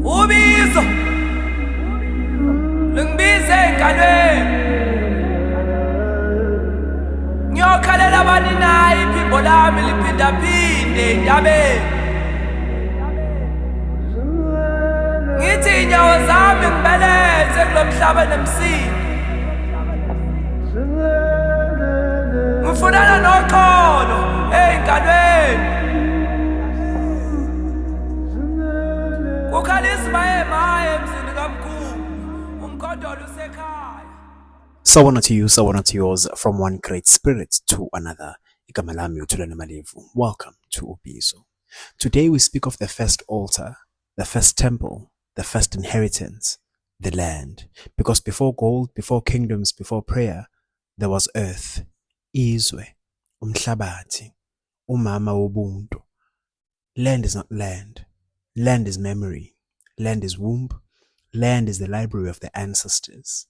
Ubizo Lungibize engalweni Ngiyokhalela bani nayi iphimbo lami liphindaphinde entabeni Ngithi inyawo zami ngibeleze kulomhlaba nemsini Ngifunana noxolo engalweni Sawubona to you, sawubona to yours, from one great spirit to another. Igama lami uThulani Malevu. Welcome to Ubizo. Today we speak of the first altar, the first temple, the first inheritance, the land. Because before gold, before kingdoms, before prayer, there was earth. Izwe, Umhlaba, wobuntu. Land is not land. Land is memory. Land is womb. Land is the library of the ancestors.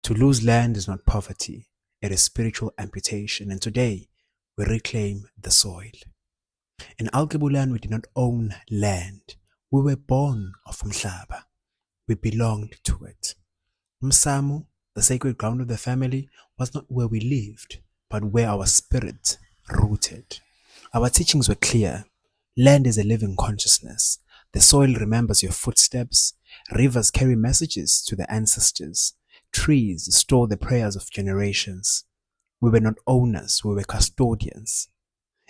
To lose land is not poverty. It is spiritual amputation. And today, we reclaim the soil. In Alkebulan, we did not own land. We were born of Umhlaba. We belonged to it. Msamu, the sacred ground of the family, was not where we lived, but where our spirit rooted. Our teachings were clear. Land is a living consciousness. The soil remembers your footsteps. Rivers carry messages to the ancestors. Trees store the prayers of generations. We were not owners, we were custodians.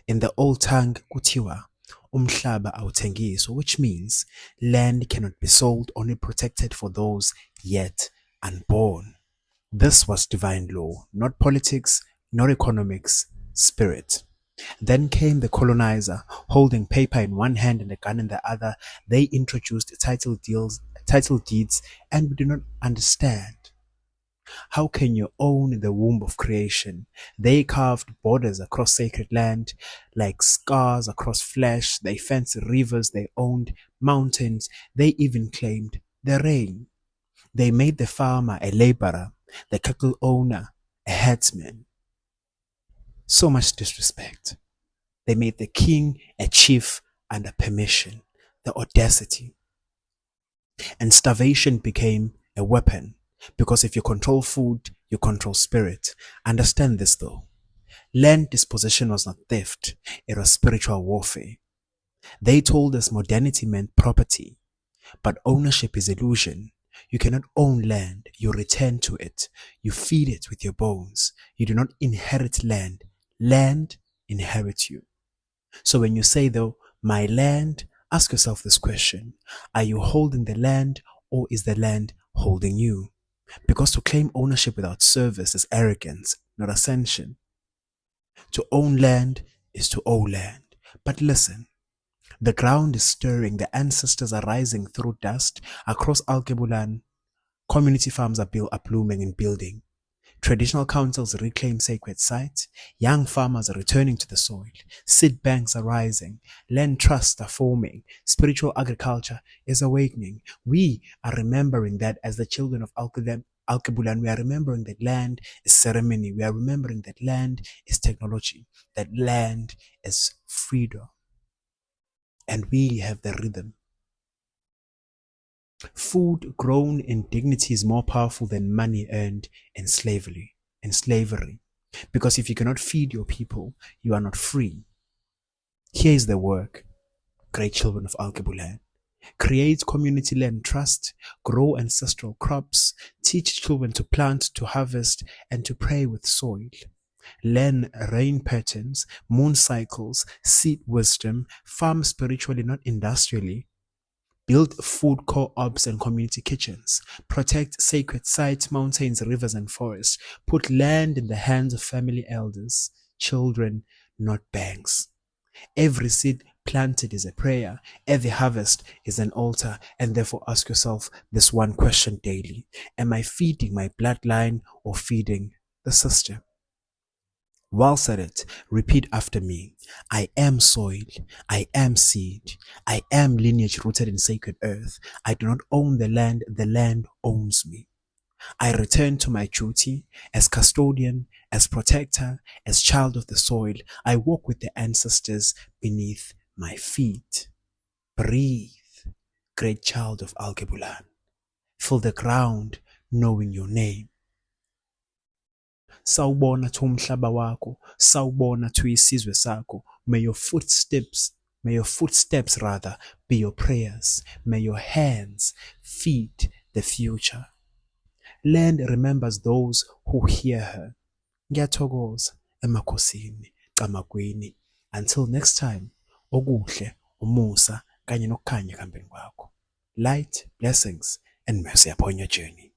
In the old tongue, kutiwa, Umhlaba awuthengiswa, which means land cannot be sold, only protected for those yet unborn. This was divine law, not politics, not economics, spirit. Then came the colonizer, holding paper in one hand and a gun in the other. They introduced title deeds, and we do not understand. How can you own the womb of creation? They carved borders across sacred land, like scars across flesh. They fenced rivers, they owned mountains. They even claimed the rain. They made the farmer a laborer, the cattle owner a herdsman. So much disrespect. They made the king a chief under permission, the audacity. And starvation became a weapon, because if you control food, you control spirit. Understand this though. Land dispossession was not theft, it was spiritual warfare. They told us modernity meant property, but ownership is illusion. You cannot own land, you return to it. You feed it with your bones. You do not inherit land. Land inherits you. So when you say though, my land, ask yourself this question. Are you holding the land, or is the land holding you? Because to claim ownership without service is arrogance, not ascension. To own land is to owe land. But listen, the ground is stirring, the ancestors are rising through dust. Across Alkebulan, community farms are blooming and building. Traditional councils reclaim sacred sites. Young farmers are returning to the soil. Seed banks are rising. Land trusts are forming. Spiritual agriculture is awakening. We are remembering that as the children of Alkebulan, we are remembering that land is ceremony. We are remembering that land is technology. That land is freedom. And we have the rhythm. Food grown in dignity is more powerful than money earned in slavery. Because if you cannot feed your people, you are not free. Here is the work, great children of Alkebulan. Create community land trust, grow ancestral crops, teach children to plant, to harvest, and to pray with soil. Learn rain patterns, moon cycles, seed wisdom, farm spiritually, not industrially. Build food co-ops and community kitchens. Protect sacred sites, mountains, rivers, and forests. Put land in the hands of family elders, children, not banks. Every seed planted is a prayer. Every harvest is an altar. And therefore ask yourself this one question daily. Am I feeding my bloodline or feeding the system? While said it, repeat after me. I am soil. I am seed. I am lineage rooted in sacred earth. I do not own the land owns me. I return to my duty as custodian, as protector, as child of the soil. I walk with the ancestors beneath my feet. Breathe, great child of Alkebulan. Feel the ground knowing your name. Sawubona to umhlaba wako, sawubona to isizwe sakho. May your footsteps rather be your prayers. May your hands feed the future. Land remembers those who hear her. Ngiyathokoza emakhosini, camagwini. Until next time, okuhle, umusa, kanye nokukhanya ekuhambeni kwakho. Light, blessings, and mercy upon your journey.